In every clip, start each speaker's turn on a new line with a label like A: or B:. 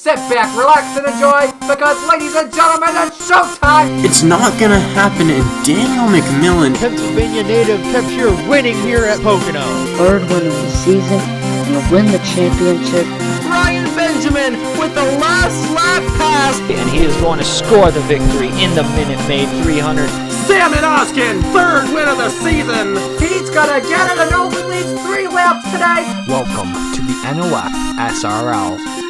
A: sit back, relax, and enjoy, because, ladies and gentlemen, it's showtime!
B: It's not gonna happen, and Daniel McMillan,
C: Pennsylvania native, kept here winning here at Pocono.
D: Third win of the season, and will win the championship.
E: Ryan Benjamin with the last lap pass,
C: And he is going to score the victory in the Minute Maid 300.
F: Salmon Oskin, third win of the season.
A: He's gonna get it and only leads 3 laps today!
E: Welcome to the NOFSRL.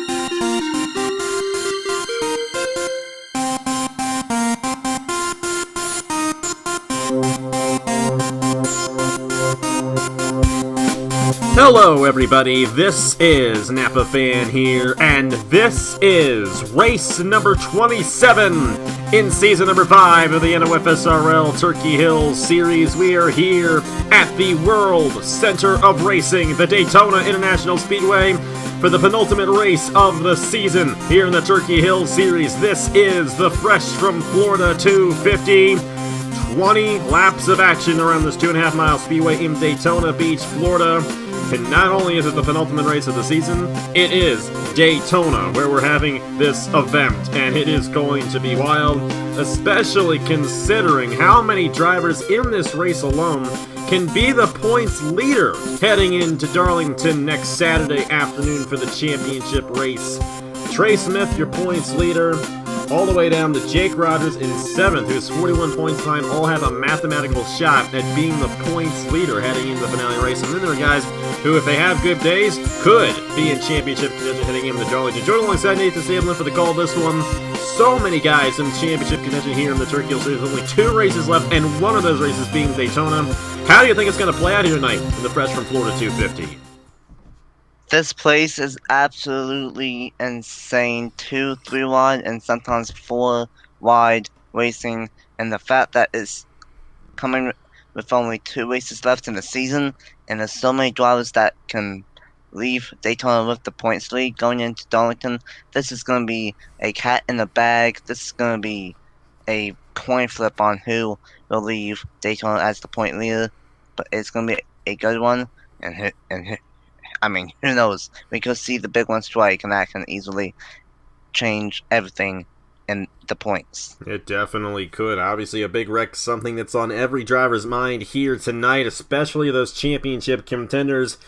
F: Hello everybody, this is Napa Fan here, and this is race number 27 in season number 5 of the NOFSRL Turkey Hills Series. We are here at the World Center of Racing, the Daytona International Speedway, for the penultimate race of the season here in the Turkey Hills Series. This is the Fresh from Florida 250. 20 laps of action around this 2.5 mile speedway in Daytona Beach, Florida. And not only is it the penultimate race of the season, it is Daytona, where we're having this event, and it is going to be wild, especially considering how many drivers in this race alone can be the points leader heading into Darlington next Saturday afternoon for the championship race. Trey Smith, your points leader, all the way down to Jake Rogers in 7th, who's 41 points behind, all have a mathematical shot at being the points leader heading into the finale race. And then there are guys who, if they have good days, could be in championship contention heading into Darlington. Joined alongside Nathan Stableman for the call of this one. So many guys in championship contention here in the Turkey Hill Series. Only 2 races left, and one of those races being Daytona. How do you think it's going to play out here tonight in the Fresh from Florida 250?
G: This place is absolutely insane. 2, 3 wide, and sometimes 4 wide racing. And the fact that it's coming with only 2 races left in the season, and there's so many drivers that can leave Daytona with the points lead going into Darlington, this is going to be a cat in the bag. This is going to be a coin flip on who will leave Daytona as the point leader. But it's going to be a good one, who knows? We could see the big one strike, and that can easily change everything in the points.
F: It definitely could. Obviously, a big wreck, something that's on every driver's mind here tonight, especially those championship contenders.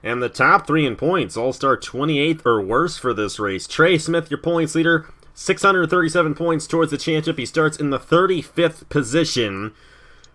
F: And the top 3 in points all start 28th or worse for this race. Trey Smith, your points leader, 637 points towards the championship. He starts in the 35th position.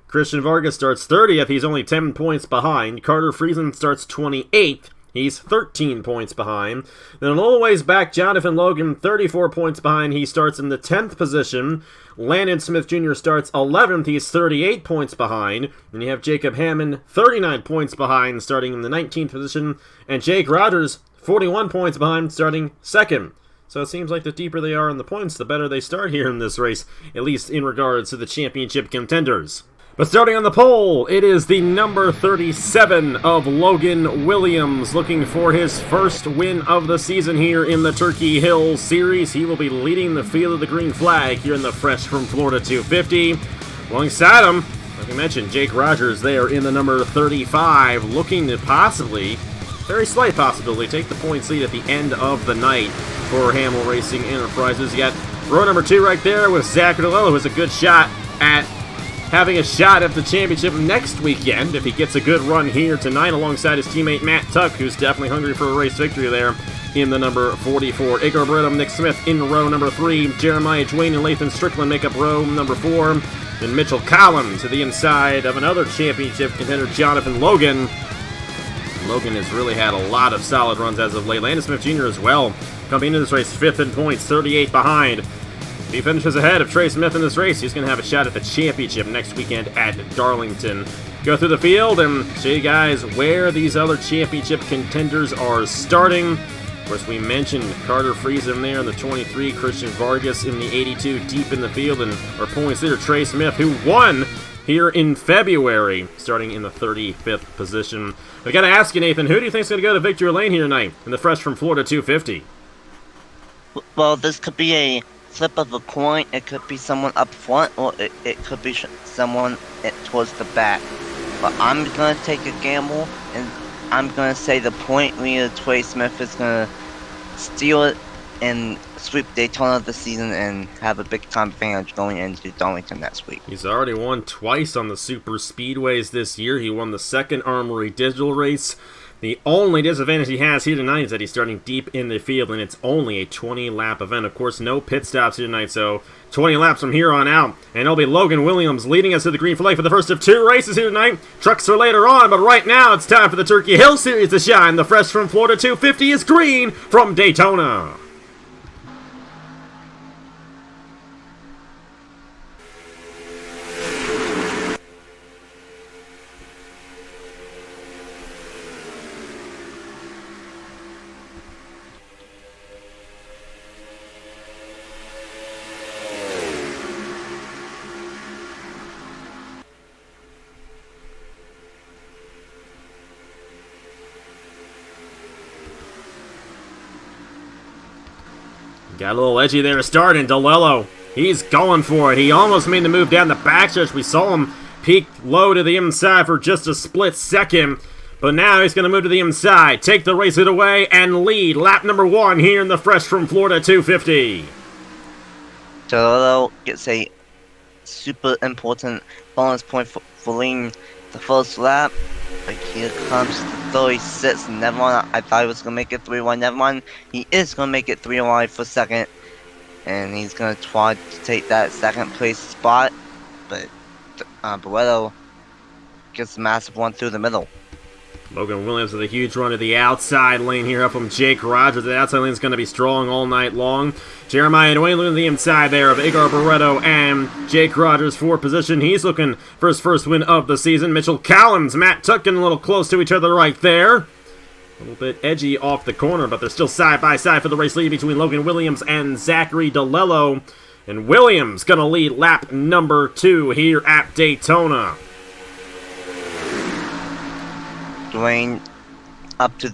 F: Christian Vargas starts 30th. He's only 10 points behind. Carter Friesen starts 28th. He's 13 points behind. Then a little ways back, Jonathan Logan, 34 points behind. He starts in the 10th position. Landon Smith Jr. starts 11th. He's 38 points behind. Then you have Jacob Hammond, 39 points behind, starting in the 19th position. And Jake Rogers, 41 points behind, starting 2nd. So it seems like the deeper they are in the points, the better they start here in this race, at least in regards to the championship contenders. But starting on the pole, it is the number 37 of Logan Williams, looking for his first win of the season here in the Turkey Hill Series. He will be leading the field of the green flag here in the Fresh from Florida 250. Alongside him, like I mentioned, Jake Rogers there in the number 35, looking to possibly, very slight possibility, take the points lead at the end of the night for Hamill Racing Enterprises. You got row number 2 right there with Zach Rodillo, who has a good shot at having a shot at the championship next weekend if he gets a good run here tonight alongside his teammate Matt Tuck, who's definitely hungry for a race victory there in the number 44. Igor Bredum, Nick Smith in row number 3. Jeremiah Twain and Lathan Strickland make up row number 4. Then Mitchell Collins to the inside of another championship contender, Jonathan Logan. Logan has really had a lot of solid runs as of late. Landon Smith Jr. as well, coming into this race 5th in points, 38 behind. If he finishes ahead of Trey Smith in this race, he's going to have a shot at the championship next weekend at Darlington. Go through the field and show you guys where these other championship contenders are starting. Of course, we mentioned Carter Friesen there in the 23, Christian Vargas in the 82, deep in the field, and our points leader Trey Smith, who won here in February, starting in the 35th position. I got to ask you, Nathan, who do you think is going to go to victory lane here tonight in the Fresh from Florida 250?
G: Well, this could be a flip of a coin. It could be someone up front, or it could be someone towards the back. But I'm going to take a gamble, and I'm going to say the point leader, Trey Smith, is going to steal it and sweep Daytona this season and have a big time advantage going into Darlington next week.
F: He's already won twice on the super speedways this year. He won the second Armory Digital race. The only disadvantage he has here tonight is that he's starting deep in the field, and it's only a 20-lap event. Of course, no pit stops here tonight, so 20 laps from here on out. And it'll be Logan Williams leading us to the green flag for the first of 2 races here tonight. Trucks are later on, but right now it's time for the Turkey Hill Series to shine. The fresh from Florida 250 is green from Daytona. Got a little edgy there to start, and DeLello, he's going for it. He almost made the move down the backstretch. We saw him peek low to the inside for just a split second, but now he's going to move to the inside, take the race away, and lead lap number 1 here in the fresh from Florida 250.
G: DeLello gets a super important bonus point for leading the first lap. But here comes the 36, never mind. I thought he was going to make it 3-1, never mind. He is going to make it 3-1 for second. And he's going to try to take that second place spot. But Barretto gets a massive one through the middle.
F: Logan Williams with a huge run to the outside lane here up from Jake Rogers. The outside lane is going to be strong all night long. Jeremiah Dwayne looking to the inside there of Igor Barretto and Jake Rogers for position. He's looking for his first win of the season. Mitchell Collins, Matt Tuck getting a little close to each other right there. A little bit edgy off the corner, but they're still side by side for the race lead between Logan Williams and Zachary DeLello. And Williams going to lead lap number 2 here at Daytona.
G: Dwayne up to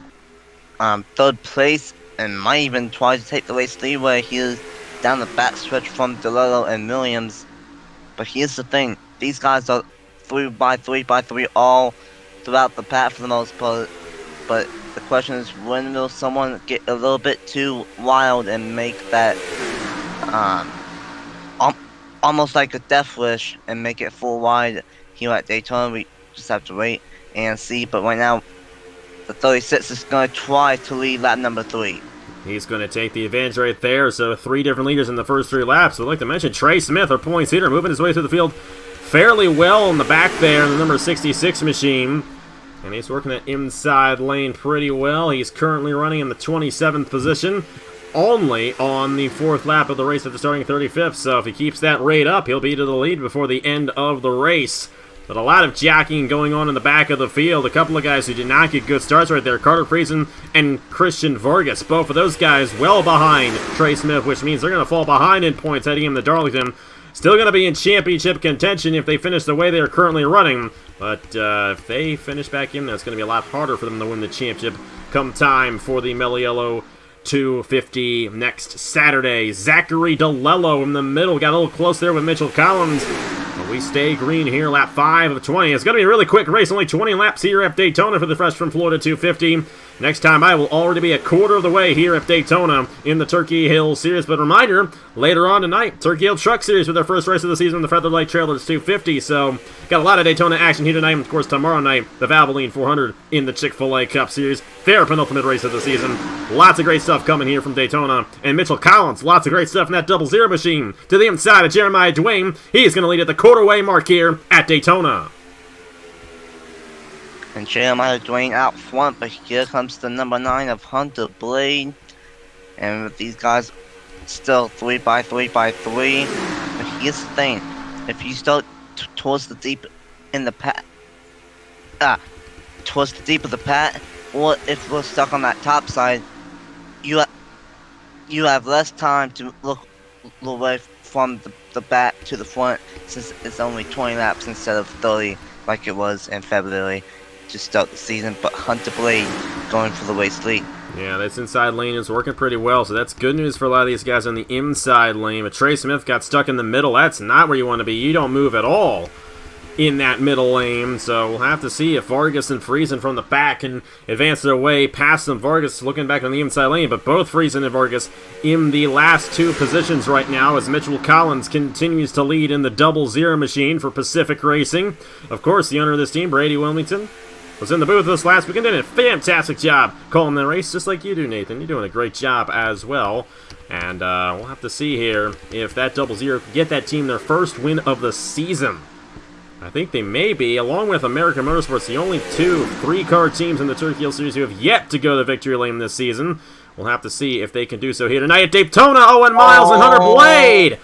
G: 3rd place and might even try to take the race lead where he is down the backstretch from DeLello and Williams. But here's the thing, these guys are 3 by 3 all throughout the pack for the most part. But the question is, when will someone get a little bit too wild and make that almost like a death wish and make it full wide here at Daytona? We just have to wait and see, but right now the 36 is going to try to lead lap number 3.
F: He's going to take the advantage right there, so 3 different leaders in the first 3 laps. I'd like to mention Trey Smith, our points leader, moving his way through the field fairly well in the back there in the number 66 machine, and he's working that inside lane pretty well. He's currently running in the 27th position, only on the 4th lap of the race after starting 35th, so if he keeps that rate up, he'll be to the lead before the end of the race. But a lot of jockeying going on in the back of the field. A couple of guys who did not get good starts right there. Carter Friesen and Christian Vargas. Both of those guys well behind Trey Smith, which means they're going to fall behind in points heading into Darlington. Still going to be in championship contention if they finish the way they're currently running. But if they finish back in, that's going to be a lot harder for them to win the championship come time for the Meliello 250 next Saturday. Zachary DeLello in the middle. Got a little close there with Mitchell Collins. But we stay green here, lap 5 of 20. It's going to be a really quick race. Only 20 laps here at Daytona for the fresh from Florida 250. Next time I will already be a quarter of the way here at Daytona in the Turkey Hill Series. But reminder, later on tonight, Turkey Hill Truck Series with their first race of the season, the Featherlight Trailers 250. So, got a lot of Daytona action here tonight. And of course, tomorrow night, the Valvoline 400 in the Chick-fil-A Cup Series. Their penultimate race of the season. Lots of great stuff coming here from Daytona. And Mitchell Collins, lots of great stuff in that 00 machine. To the inside of Jeremiah Dwayne. He's going to lead at the quarter-way mark here at Daytona.
G: And Jeremiah Dwayne out front, but here comes the number 9 of Hunter Blade. And with these guys still 3 by 3 by 3. But here's the thing, if you start towards the deep in the pack, towards the deep of the pack, or if we're stuck on that top side, you have less time to look away from the back to the front, since it's only 20 laps instead of 30 like it was in February to start the season. But Hunter Blade going for the race lead.
F: Yeah, this inside lane is working pretty well, so that's good news for a lot of these guys on the inside lane. But Trey Smith got stuck in the middle. That's not where you want to be. You don't move at all. in that middle lane, so we'll have to see if Vargas and Friesen from the back can advance their way past them. Vargas looking back on the inside lane, but both Friesen and Vargas in the last two positions right now as Mitchell Collins continues to lead in the 00 machine for Pacific Racing. Of course, the owner of this team, Brady Wilmington, was in the booth with us last weekend, did a fantastic job calling the race, just like you do, Nathan. You're doing a great job as well. And we'll have to see here if that 00 can get that team their first win of the season. I think they may be, along with American Motorsports, the only two three-car teams in the Turkey Hill Series who have yet to go to victory lane this season. We'll have to see if they can do so here tonight at Daytona. Owen Miles and Hunter Blade.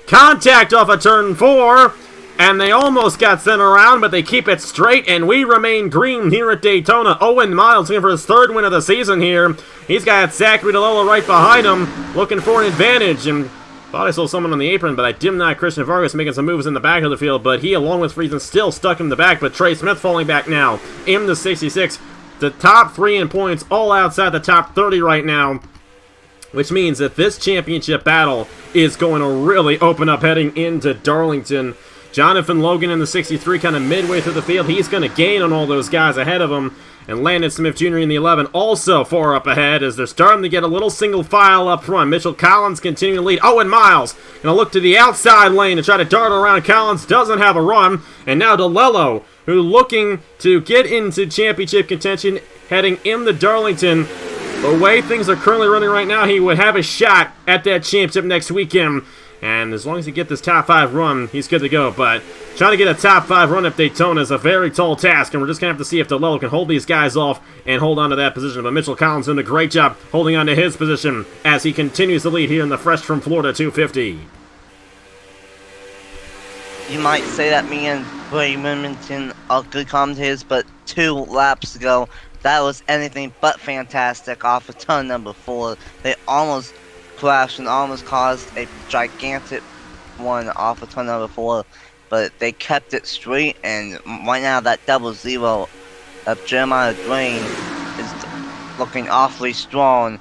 F: Contact off of turn 4. And they almost got sent around, but they keep it straight, and we remain green here at Daytona. Owen Miles looking for his third win of the season here. He's got Zachary DeLello right behind him, looking for an advantage. And thought I saw someone on the apron, but I did not. Christian Vargas making some moves in the back of the field, but he, along with Friesen, still stuck in the back. But Trey Smith falling back now in the 66. The top 3 in points, all outside the top 30 right now, which means that this championship battle is going to really open up heading into Darlington. Jonathan Logan in the 63, kind of midway through the field. He's going to gain on all those guys ahead of him. And Landon Smith Jr. in the 11 also far up ahead as they're starting to get a little single file up front. Mitchell Collins continuing to lead. Owen Miles going to look to the outside lane to try to dart around. Collins doesn't have a run. And now DeLello, who looking to get into championship contention heading into Darlington. The way things are currently running right now, he would have a shot at that championship next weekend. And as long as he gets this top 5 run, he's good to go. But trying to get a top 5 run at Daytona is a very tall task, and we're just going to have to see if DeLello can hold these guys off and hold on to that position. But Mitchell Collins doing a great job holding on to his position as he continues to lead here in the Fresh from Florida 250.
G: You might say that me and Brady Wilmington are good commentators, but 2 laps ago, that was anything but fantastic off of turn number 4. They almost crashed and almost caused a gigantic one off of turn number 4, but they kept it straight, and right now that 00 of Jeremiah Drain is looking awfully strong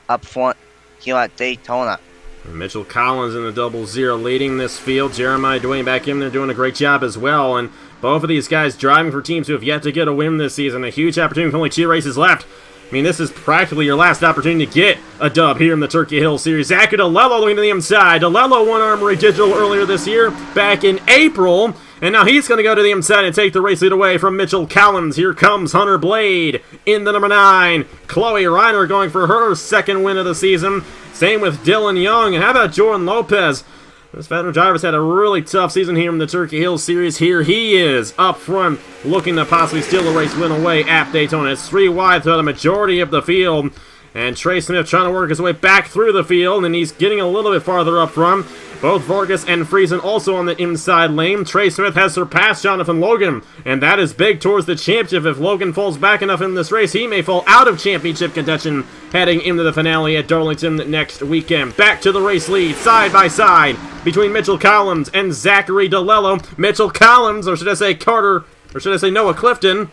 G: up front here at Daytona.
F: Mitchell Collins in the 00 leading this field. Jeremiah Dwayne back in there doing a great job as well, and both of these guys driving for teams who have yet to get a win this season. A huge opportunity with only 2 races left. I mean, this is practically your last opportunity to get a dub here in the Turkey Hill Series. Zachary DeLello looking to the inside. DeLello won Armory Digital earlier this year, back in April. And now he's going to go to the inside and take the race lead away from Mitchell Collins. Here comes Hunter Blade in the number 9. Chloe Reiner going for her 2nd win of the season. Same with Dylan Young. And how about Jordan Lopez? This veteran driver's had a really tough season here in the Turkey Hill Series. Here he is up front looking to possibly steal the race win away at Daytona. It's 3 wide throughout the majority of the field. And Trey Smith trying to work his way back through the field, and he's getting a little bit farther up front. Both Vargas and Friesen also on the inside lane. Trey Smith has surpassed Jonathan Logan, and that is big towards the championship. If Logan falls back enough in this race, he may fall out of championship contention heading into the finale at Darlington next weekend. Back to the race lead, side by side, between Mitchell Collins and Zachary DeLello. Mitchell Collins, or should I say Carter, or should I say Noah Clifton?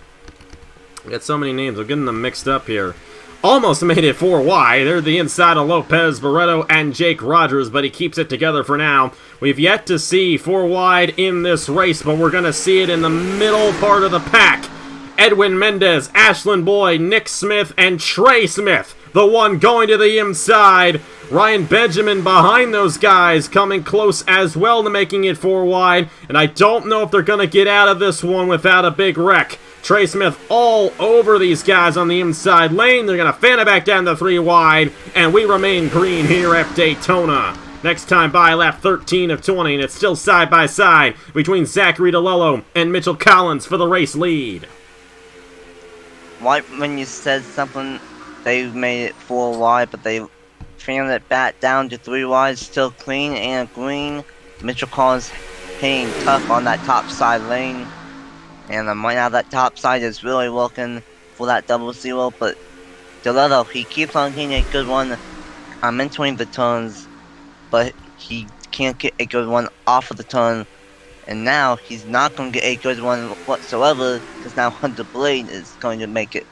F: I got so many names, I'm getting them mixed up here. Almost made it 4 wide. They're the inside of Lopez, Barreto, and Jake Rogers, but he keeps it together for now. We've yet to see 4 wide in this race, but we're going to see it in the middle part of the pack. Edwin Mendez, Ashlyn Boyd, Nick Smith, and Trey Smith, the one going to the inside. Ryan Benjamin behind those guys, coming close as well to making it 4 wide, and I don't know if they're going to get out of this one without a big wreck. Trey Smith all over these guys on the inside lane. They're going to fan it back down to 3 wide, and we remain green here at Daytona. Next time by lap 13 of 20, and it's still side by side between Zachary DeLello and Mitchell Collins for the race lead.
G: Right when you said something, they made it 4 wide, but they fanned it back down to 3 wide, still clean and green. Mitchell Collins hanging tough on that top side lane. And right now that top side is really looking for that 00, but DeLello, he keeps on getting a good one entering the turns, but he can't get a good one off of the turn. And now he's not going to get a good one whatsoever, because now Hunter Blade is going to make it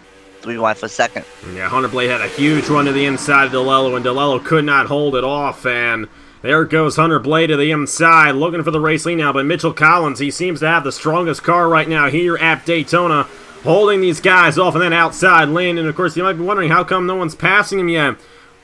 G: 3 wide for 2nd.
F: Yeah, Hunter Blade had a huge run to the inside of DeLello, and DeLello could not hold it off, and There goes Hunter Blade to the inside, looking for the race lead now, but Mitchell Collins, he seems to have the strongest car right now here at Daytona, holding these guys off in that outside lane. And of course, you might be wondering how come no one's passing him yet.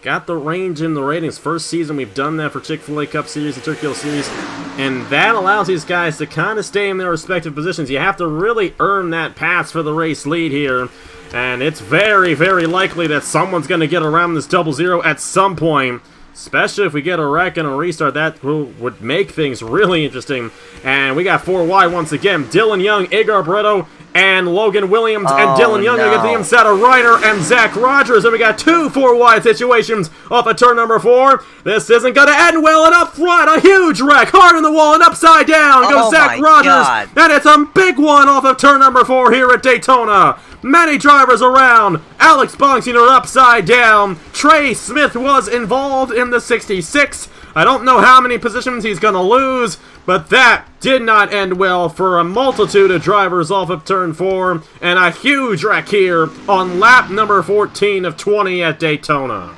F: Got the range in the ratings. First season we've done that for Chick-fil-A Cup Series and Turkey Hill Series, and that allows these guys to kind of stay in their respective positions. You have to really earn that pass for the race lead here, and it's very, very likely that someone's going to get around this 0-0 at some point. Especially if we get a wreck and a restart, that would make things really interesting. And we got 4 wide once again. Dylan Young, Agar Barretto, and Logan Williams. And Dylan Young against the inside of Reiner and Zach Rogers. And we got 2 4 wide situations off of turn number 4. This isn't going to end well. And up front, a huge wreck. Hard in the wall and upside down goes Zach Rogers. God. And it's a big one off of turn number 4 here at Daytona. Many drivers around. Alex Bongsinger upside down. Trey Smith was involved in the 66. I don't know how many positions he's going to lose, but that did not end well for a multitude of drivers off of turn 4. And a huge wreck here on lap number 14 of 20 at Daytona.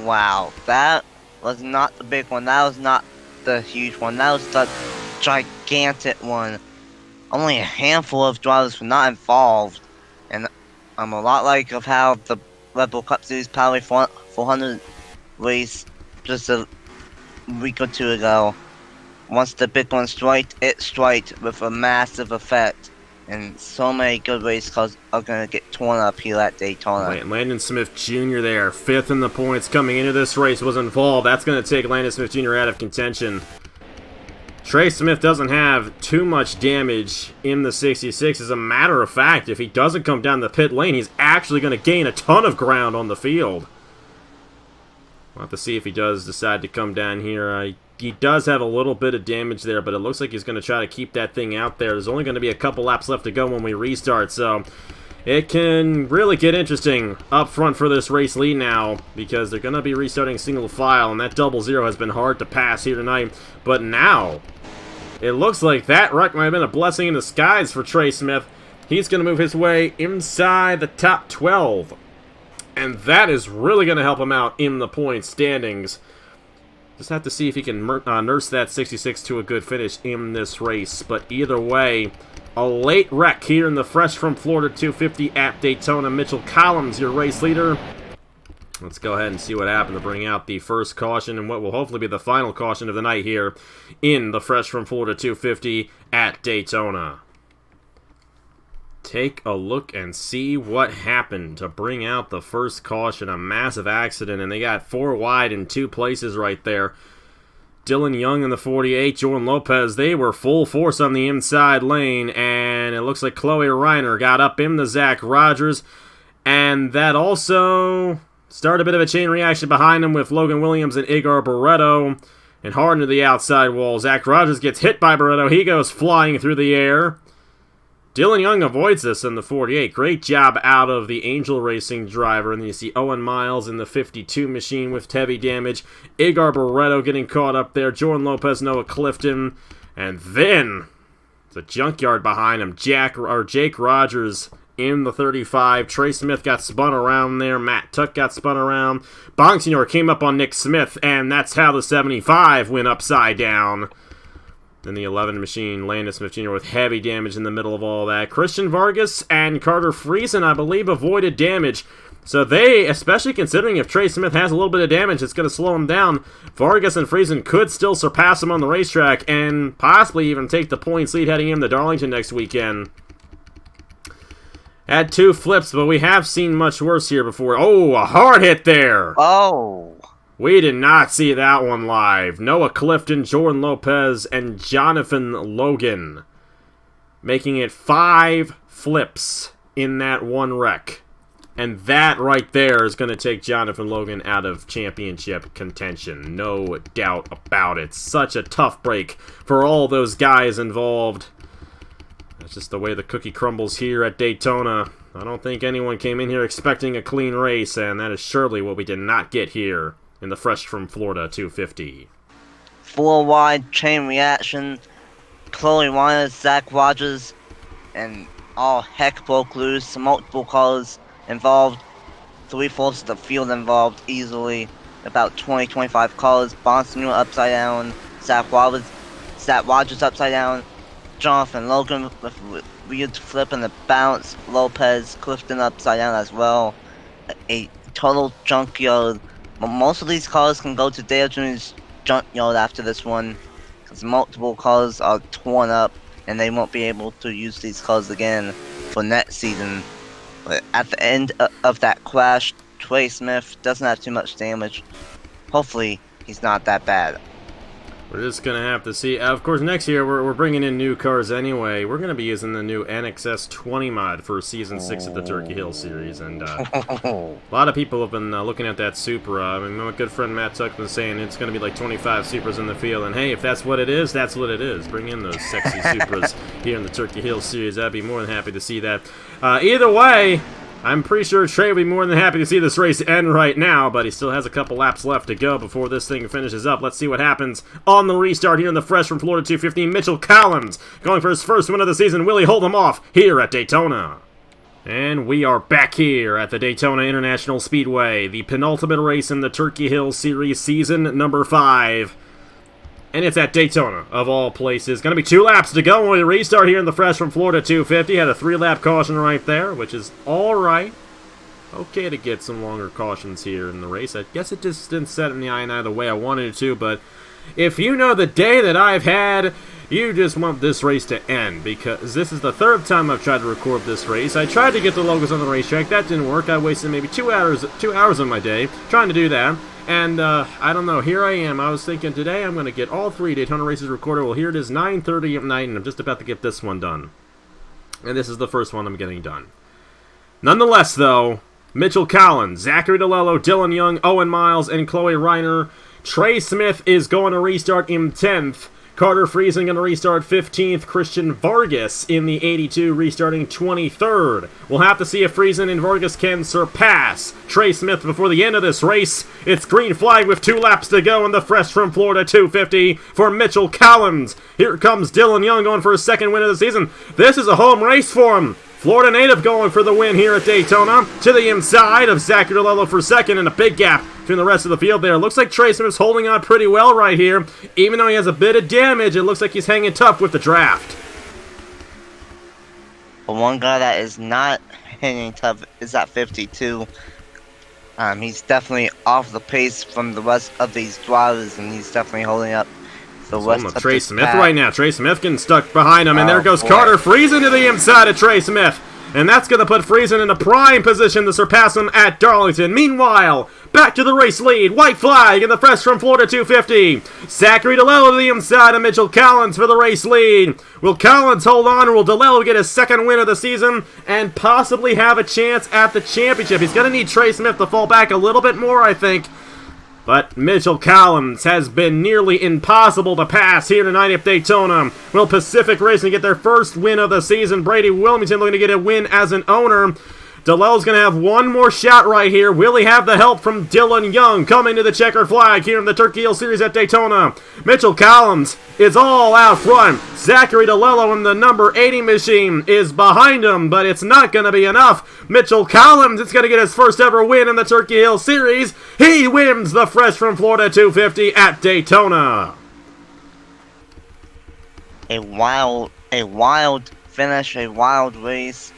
G: Wow, that was not the big one. That was not the huge one. That was the gigantic one. Only a handful of drivers were not involved, and I'm a lot like of how the Red Bull Cup Series Power 400 race just a week or 2 ago. Once the big one struck, it struck with a massive effect, and so many good race cars are going to get torn up here at Daytona.
F: Landon Smith Jr. there, 5th in the points coming into this race, was involved. That's going to take Landon Smith Jr. out of contention. Trey Smith doesn't have too much damage in the 66. As a matter of fact, if he doesn't come down the pit lane, he's actually going to gain a ton of ground on the field. We'll have to see if he does decide to come down here. He does have a little bit of damage there, but it looks like he's going to try to keep that thing out there. There's only going to be a couple laps left to go when we restart, so it can really get interesting up front for this race lead now, because they're going to be restarting single file, and that 0-0 has been hard to pass here tonight. But now, it looks like that wreck might have been a blessing in disguise for Trey Smith. He's going to move his way inside the top 12, and that is really going to help him out in the point standings. Just have to see if he can nurse that 66 to a good finish in this race. But either way, a late wreck here in the Fresh from Florida 250 at Daytona. Mitchell Collins, your race leader. Let's go ahead and see what happened to bring out the first caution and what will hopefully be the final caution of the night here in the Fresh from Florida 250 at Daytona. Take a look and see what happened to bring out the first caution. A massive accident, and they got 4 wide in 2 places right there. Dylan Young in the 48, Jordan Lopez, they were full force on the inside lane, and it looks like Chloe Reiner got up in the Zach Rogers, and that also started a bit of a chain reaction behind him with Logan Williams and Agar Barretto, and hard into the outside wall. Zach Rogers gets hit by Barretto. He goes flying through the air. Dylan Young avoids this in the 48. Great job out of the Angel Racing driver. And then you see Owen Miles in the 52 machine with heavy damage. Agar Barretto getting caught up there. Jordan Lopez, Noah Clifton. And then the junkyard behind him. Jake Rogers in the 35. Trey Smith got spun around there. Matt Tuck got spun around. Bongsinger came up on Nick Smith. And that's how the 75 went upside down. Then the 11 machine, Landon Smith Jr. with heavy damage in the middle of all that. Christian Vargas and Carter Friesen, I believe, avoided damage. So they, especially considering if Trey Smith has a little bit of damage, it's going to slow him down. Vargas and Friesen could still surpass him on the racetrack and possibly even take the points lead heading into Darlington next weekend. Had 2 flips, but we have seen much worse here before. Oh, a hard hit there!
G: Oh!
F: We did not see that one live. Noah Clifton, Jordan Lopez, and Jonathan Logan making it 5 flips in that one wreck. And that right there is going to take Jonathan Logan out of championship contention. No doubt about it. Such a tough break for all those guys involved. That's just the way the cookie crumbles here at Daytona. I don't think anyone came in here expecting a clean race, and that is surely what we did not get here in the Fresh from Florida 250.
G: 4 wide chain reaction. Chloe Reiner, Zach Rogers, and all heck broke loose. Multiple cars involved. 3/4 of the field involved easily. about 20-25 cars. Bonson upside down. Zach Rogers upside down. Jonathan Logan with weird flip and the bounce. Lopez, Clifton upside down as well. A total junkyard. Most of these cars can go to Dale Jr.'s junkyard after this one, because multiple cars are torn up and they won't be able to use these cars again for next season. But at the end of that crash, Trey Smith doesn't have too much damage. Hopefully, he's not that bad.
F: We're just going to have to see. Of course, next year we're bringing in new cars anyway. We're going to be using the new NXS 20 mod for Season 6 of the Turkey Hill series. And a lot of people have been looking at that Supra. I mean, my good friend Matt Tuck was saying it's going to be like 25 Supras in the field. And hey, if that's what it is, that's what it is. Bring in those sexy Supras here in the Turkey Hill series. I'd be more than happy to see that. Either way, I'm pretty sure Trey will be more than happy to see this race end right now, but he still has a couple laps left to go before this thing finishes up. Let's see what happens on the restart here in the fresh from Florida 215. Mitchell Collins going for his first win of the season. Will he hold him off here at Daytona? And we are back here at the Daytona International Speedway, the penultimate race in the Turkey Hill Series season number 5. And it's at Daytona, of all places. Going to be 2 laps to go when we restart here in the fresh from Florida 250. Had a 3-lap caution right there, which is alright. Okay to get some longer cautions here in the race. I guess it just didn't set in the eye the way I wanted it to, but if you know the day that I've had, you just want this race to end, because this is the 3rd time I've tried to record this race. I tried to get the logos on the racetrack. That didn't work. I wasted maybe 2 hours of my day trying to do that. And, I don't know, here I am. I was thinking today I'm going to get all 3 Daytona races recorded. Well, here it is, 9:30 at night, and I'm just about to get this one done. And this is the first one I'm getting done. Nonetheless, though, Mitchell Collins, Zachary DeLello, Dylan Young, Owen Miles, and Chloe Reiner. Trey Smith is going to restart in 10th. Carter Friesen going to restart 15th. Christian Vargas in the 82 restarting 23rd. We'll have to see if Friesen and Vargas can surpass Trey Smith before the end of this race. It's green flag with 2 laps to go in the fresh from Florida 250 for Mitchell Collins. Here comes Dylan Young going for his 2nd win of the season. This is a home race for him. Florida native going for the win here at Daytona. To the inside of Zachary DeLello for 2nd, and a big gap between the rest of the field there. Looks like Trey Smith's holding on pretty well right here. Even though he has a bit of damage, it looks like he's hanging tough with the draft.
G: But one guy that is not hanging tough is at 52. He's definitely off the pace from the rest of these drivers, and he's definitely holding up the rest of
F: Trey
G: this
F: Smith
G: pack.
F: right now. Trey Smith getting stuck behind him, and there goes
G: boy.
F: Carter Friesen to the inside of Trey Smith. And that's going to put Friesen in a prime position to surpass him at Darlington. Meanwhile, back to the race lead. White flag in the fresh from Florida 250. Zachary DeLello to the inside of Mitchell Collins for the race lead. Will Collins hold on, or will DeLello get his 2nd win of the season and possibly have a chance at the championship? He's going to need Trey Smith to fall back a little bit more, I think. But Mitchell Collins has been nearly impossible to pass here tonight at Daytona. Will Pacific Racing get their 1st win of the season? Brady Wilmington looking to get a win as an owner. DeLello's going to have one more shot right here. Will he have the help from Dylan Young coming to the checkered flag here in the Turkey Hill Series at Daytona? Mitchell Collins is all out front. Zachary DeLello in the number 80 machine is behind him, but it's not going to be enough. Mitchell Collins is going to get his first ever win in the Turkey Hill Series. He wins the fresh from Florida 250 at Daytona.
G: A wild finish, a wild race.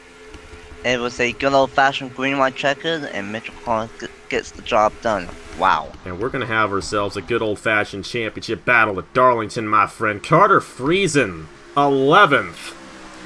G: It was a good old-fashioned green-white checkered, and Mitchell Collins gets the job done. Wow.
F: And we're going to have ourselves a good old-fashioned championship battle at Darlington, my friend. Carter Friesen, 11th.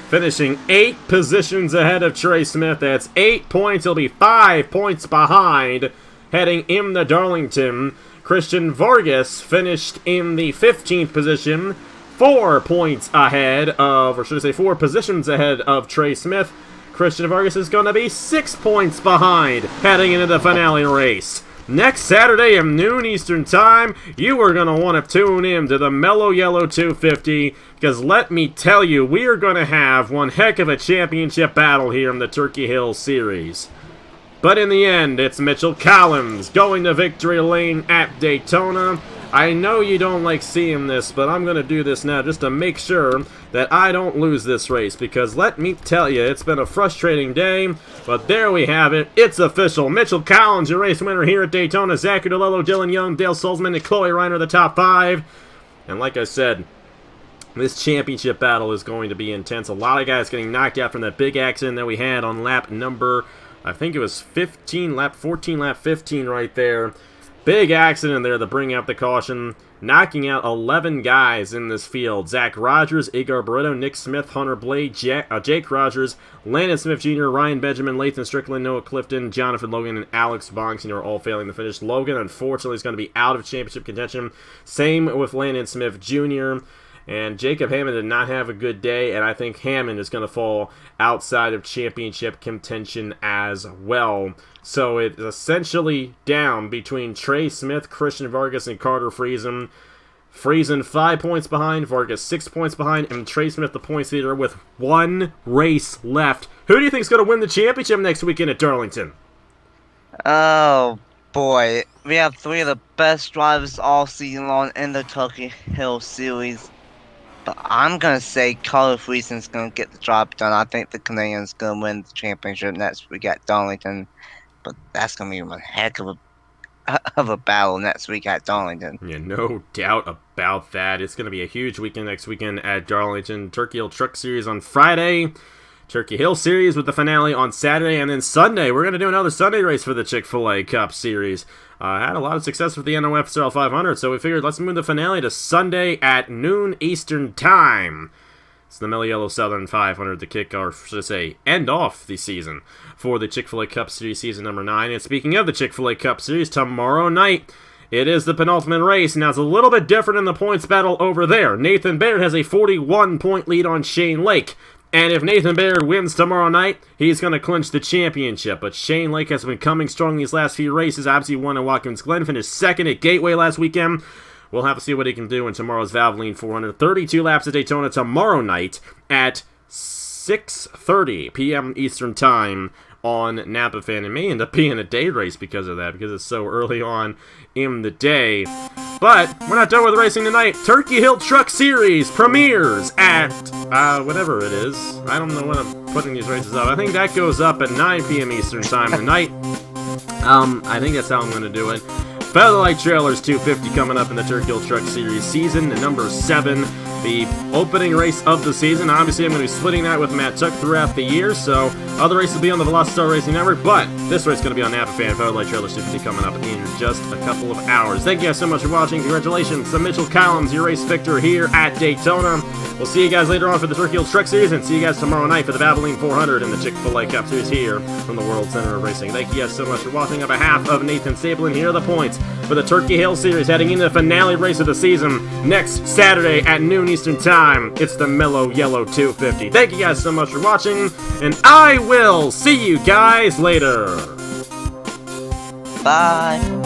F: Finishing 8 positions ahead of Trey Smith. That's 8 points. He'll be 5 points behind heading into Darlington. Christian Vargas finished in the 15th position. 4 points ahead of, or should I say 4 positions ahead of Trey Smith. Christian Vargas is going to be 6 points behind heading into the finale race. Next Saturday at noon Eastern Time, you are going to want to tune in to the Mellow Yellow 250, because let me tell you, we are going to have one heck of a championship battle here in the Turkey Hill Series. But in the end, it's Mitchell Collins going to victory lane at Daytona. I know you don't like seeing this, but I'm going to do this now just to make sure that I don't lose this race, because let me tell you, it's been a frustrating day, but there we have it. It's official. Mitchell Collins, your race winner here at Daytona. Zachary DeLello, Dylan Young, Dale Solzman, and Chloe Reiner, the top 5. And like I said, this championship battle is going to be intense. A lot of guys getting knocked out from that big accident that we had on lap number, I think it was 15, lap 14, lap 15 right there. Big accident there to bring out the caution, knocking out 11 guys in this field. Zach Rogers, Igor Barreto, Nick Smith, Hunter Blade, Jake Rogers, Landon Smith Jr., Ryan Benjamin, Lathan Strickland, Noah Clifton, Jonathan Logan, and Alex Bonksing are all failing to finish. Logan, unfortunately, is going to be out of championship contention. Same with Landon Smith Jr., and Jacob Hammond did not have a good day, and I think Hammond is going to fall outside of championship contention as well. So it's essentially down between Trey Smith, Christian Vargas, and Carter Friesen. Friesen 5 points behind, Vargas 6 points behind, and Trey Smith the points leader with 1 race left. Who do you think is going to win the championship next weekend at Darlington?
G: Oh boy, we have 3 of the best drivers all season long in the Turkey Hill Series. But I'm going to say Carter Friesen's going to get the job done. I think the Canadian's going to win the championship next week at Darlington. But that's going to be one heck of a battle next week at Darlington.
F: Yeah, no doubt about that. It's going to be a huge weekend next weekend at Darlington. Turkey Hill Truck Series on Friday. Turkey Hill Series with the finale on Saturday. And then Sunday, we're going to do another Sunday race for the Chick-fil-A Cup Series. Had a lot of success with the NOFSRL 500, so we figured let's move the finale to Sunday at noon Eastern Time. It's the Mellow Yellow Southern 500 to kick, or should I say, end off the season for the Chick-fil-A Cup Series season number 9. And speaking of the Chick-fil-A Cup Series, tomorrow night, it is the penultimate race. Now, it's a little bit different in the points battle over there. Nathan Baird has a 41-point lead on Shane Lake. And if Nathan Baird wins tomorrow night, he's going to clinch the championship. But Shane Lake has been coming strong these last few races. Obviously won at Watkins Glen, finished second at Gateway last weekend. We'll have to see what he can do in tomorrow's Valvoline 400. 32 laps at Daytona tomorrow night at 6:30 p.m. Eastern Time on Napa Fan. It may end up being a day race because of that, because it's so early on in the day. But we're not done with racing tonight. Turkey Hill Truck Series premieres at, whatever it is. I don't know when I'm putting these races up. I think that goes up at 9 p.m. Eastern Time tonight. I think that's how I'm going to do it. Featherlight Trailers 250 coming up in the Turkey Hill Truck Series season number 7. The opening race of the season. Obviously, I'm going to be splitting that with Matt Tuck throughout the year, so other races will be on the Velocity Racing Network, but this race is going to be on Napa Fan. Featherlight Trailers 250 coming up in just a couple of hours. Thank you guys so much for watching. Congratulations to Mitchell Collins, your race victor here at Daytona. We'll see you guys later on for the Turkey Hill Truck Series, and see you guys tomorrow night for the Valvoline 400 and the Chick-fil-A Cup Series here from the World Center of Racing. Thank you guys so much for watching. On behalf of Nathan Staplin, here are the points for the Turkey Hill Series heading into the finale race of the season next Saturday at noon Eastern Time. It's the Mellow Yellow 250. Thank you guys so much for watching, and I will see you guys later.
G: Bye.